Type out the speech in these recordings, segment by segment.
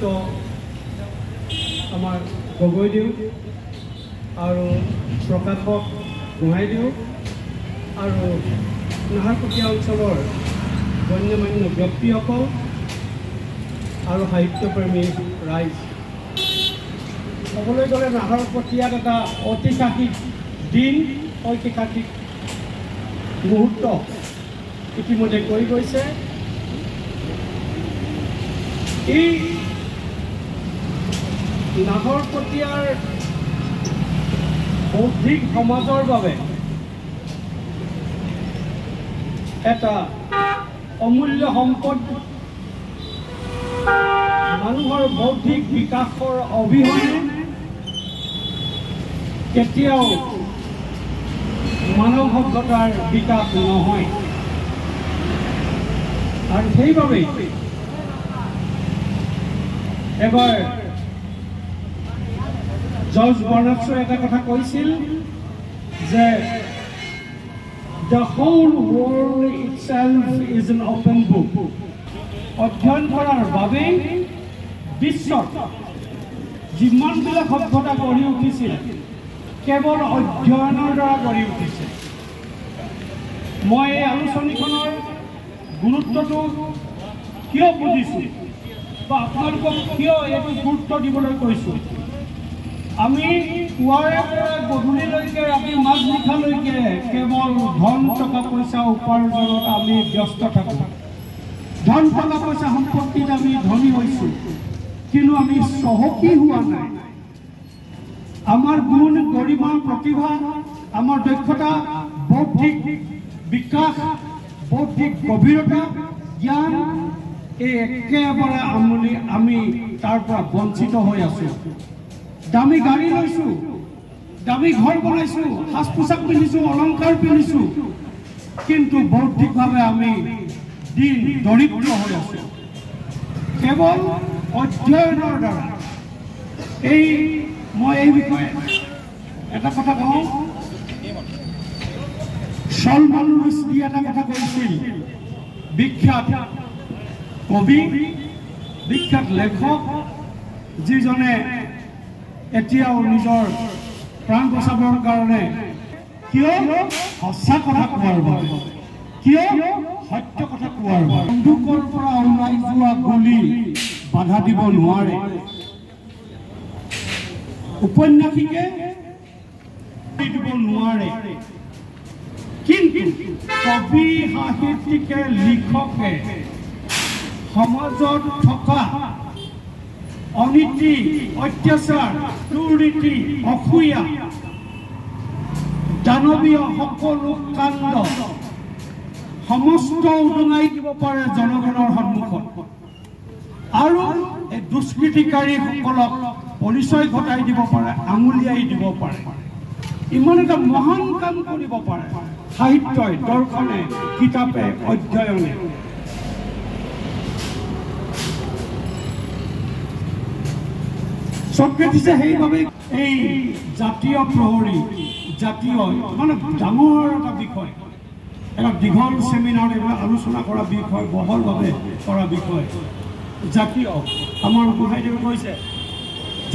সাহিত্য আমাৰ গগৈদেউ আৰু প্ৰকাশক গোহাঁইদেউ আৰু নাহৰকটীয়া অঞ্চলৰ গণ্যমান্য ব্যক্তিসকল আৰু সাহিত্যপ্ৰেমী ৰাইজ ক'বলৈ গ'লে নাহৰকটীয়াত এটা ঐতিহাসিক দিন ঐতিহাসিক মুহূৰ্ত ইতিমধ্যে কৈ গৈছে। এই নাহৰকটীয়াৰ বৌদ্ধিক সমাজৰ বাবে এটা অমূল্য সম্পদ। মানুহৰ বৌদ্ধিক বিকাশৰ অবিহনে কেতিয়াও মানৱ সভ্যতাৰ বিকাশ নহয় আৰু সেইবাবেই এবাৰ জৰ্জ বাৰ্নাৰ্ডে এটা কথা কৈছিল যে the whole world itself is an open book. অধ্যয়ন কৰাৰ বাবে বিশ্বত যিমানবিলাক সভ্যতা গঢ়ি উঠিছিল কেৱল অধ্যয়নৰ দ্বাৰা গঢ়ি উঠিছে। মই এই আলোচনীখনৰ গুৰুত্বটো কিয় বুজিছোঁ বা আপোনালোকক কিয় এইটো গুৰুত্ব দিবলৈ কৈছোঁ। আমি পুৱাৰে পৰা গধূলিলৈকে ৰাতি মাজনিশালৈকে কেৱল ধন টকা পইচা উপাৰ্জনত আমি ব্যস্ত থাকোঁ। ধন টকা পইচা সম্পত্তিত আমি ধনী হৈছোঁ, কিন্তু আমি চহকী হোৱা নাই। আমাৰ গুণ গৰিমা প্ৰতিভা আমাৰ দক্ষতা বৌদ্ধিক বিকাশ বৌদ্ধিক গভীৰতা জ্ঞান এই একেবাৰে আমি তাৰ পৰা বঞ্চিত হৈ আছোঁ। দামী গাড়ী লৈছোঁ, দামী ঘৰ বনাইছোঁ, সাজ পোছাক পিন্ধিছোঁ, অলংকাৰ পিন্ধিছোঁ, কিন্তু বৌদ্ধিকভাৱে আমি দিন দৰিদ্ৰ হৈ আছোঁ কেৱল অধ্যয়নৰ দ্বাৰা। মই এই বিষয়ে এটা কথা কওঁ। সলমান ৰুশদি এটা কথা কৈছিল, বিখ্যাত কবি বিখ্যাত লেখক যিজনে এতিয়াও নিজৰ প্ৰাণ বচাবৰ কাৰণে কিয় সঁচা কথা কোৱাৰ বাবে কিয় সত্য কথা কোৱাৰ বাবে বন্দুকৰ পৰা ওলাই যোৱা গুলী বাধা দিব নোৱাৰে। উপন্যাসিকে দিব নোৱাৰে, কিন্তু কবি সাহিত্যিকে লিখকে সমাজত থকা অনীতি অত্যাচাৰ দুৰ্নীতি অসূয়া দানৱীয় সকলো কাণ্ড সমস্ত উদঙাই দিব পাৰে জনগণৰ সন্মুখত আৰু এই দুষ্কৃতিকাৰীসকলক পৰিচয় ঘটাই দিব পাৰে, আঙুলিয়াই দিব পাৰে। ইমান এটা মহান কাম কৰিব পাৰে সাহিত্যই, দৰ্শনে, কিতাপে, অধ্যয়নে। সক্ৰেটিছে সেইবাবে এই জাতীয় প্ৰহৰী জাতীয় মানে ডাঙৰ এটা বিষয়, এটা দীঘল চেমিনাৰ আলোচনা কৰা বিষয়, বহলভাৱে কৰা বিষয় জাতীয়। আমাৰ গোহাঁইদেৱে কৈছে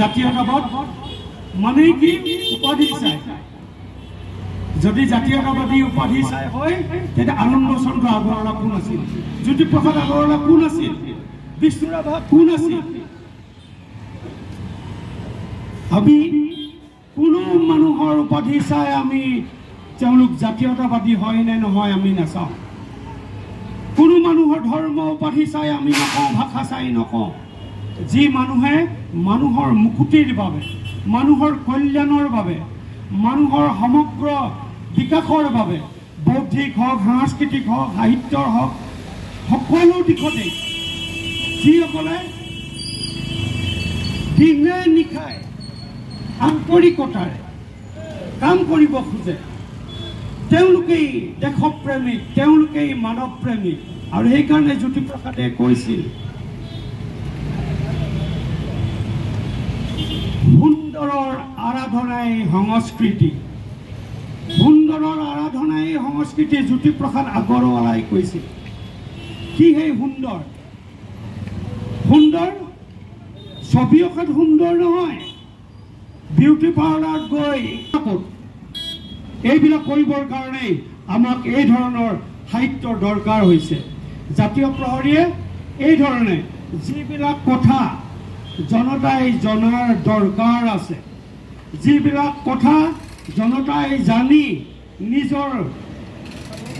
জাতীয়তাবাদ মানে কি উপাধি চাই। যদি জাতীয়তাবাদী উপাধি চাই হয় তেতিয়া আনন্দ চন্দ্ৰ আগৰৱালা কোন আছিল, জ্যোতিপ্ৰসাদ আগৰৱালা কোন আছিল, বিষ্ণু ৰাভা কোন আছিল। আমি কোনো মানুহৰ উপাধি চাই আমি তেওঁলোক জাতীয়তাবাদী হয় নে নহয় আমি নাচাওঁ। কোনো মানুহৰ ধৰ্ম উপাধি চাই আমি নকওঁ, ভাষা চাই নকওঁ। যি মানুহে মানুহৰ মুকুতিৰ বাবে, মানুহৰ কল্যাণৰ বাবে, মানুহৰ সমগ্ৰ বিকাশৰ বাবে বৌদ্ধিক হওক, সাংস্কৃতিক হওক, সাহিত্যৰ হওক, সকলো দিশতে যিসকলে দিনে নিশাই আন্তৰিকতাৰে কাম কৰিব খোজে তেওঁলোকেই দেশপ্ৰেমিক, তেওঁলোকেই মানৱ প্ৰেমিক। আৰু সেইকাৰণে জ্যোতিপ্ৰসাদে কৈছিল সুন্দৰৰ আৰাধনাই সংস্কৃতি, সুন্দৰৰ আৰাধনাই সংস্কৃতি। জ্যোতিপ্ৰসাদ আগৰৱালাই কৈছিল। কি সেই সুন্দৰ? সুন্দৰ ছবি অঁকাত সুন্দৰ নহয়, বিউটি পাৰ্লাৰত গৈ এইবিলাক কৰিবৰ কাৰণেই আমাক এই ধৰণৰ সাহিত্যৰ দৰকাৰ হৈছে। জাতীয় প্ৰহৰীয়ে এই ধৰণে যিবিলাক কথা জনতাই জনাৰ দৰকাৰ আছে, যিবিলাক কথা জনতাই জানি নিজৰ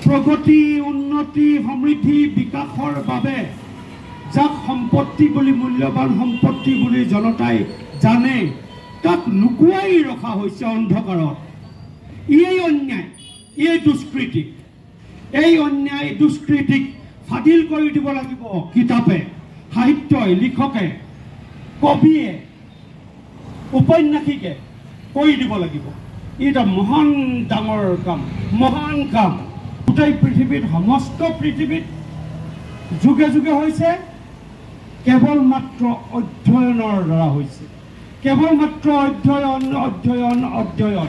প্ৰগতি, উন্নতি, সমৃদ্ধি, বিকাশৰ বাবে যাক সম্পত্তি বুলি, মূল্যৱান সম্পত্তি বুলি জনতাই জানে, তাক লুকুৱাই ৰখা হৈছে অন্ধকাৰত। এই অন্যায়, এই দুষ্কৃতি, এই অন্যায় দুষ্কৃতিক ফাদিল কৰি দিব লাগিব কিতাপে, সাহিত্যই, লিখকে, কবিয়ে, উপন্যাসিকে কৰি দিব লাগিব। এটা মহান ডাঙৰ কাম, মহান কাম। গোটেই পৃথিৱীত, সমস্ত পৃথিৱীত যুগে যুগে হৈছে, কেৱল মাত্ৰ অধ্যয়নৰ দ্বাৰা হৈছে। কেৱল মাত্ৰ অধ্যয়ন, অধ্যয়ন, অধ্যয়ন।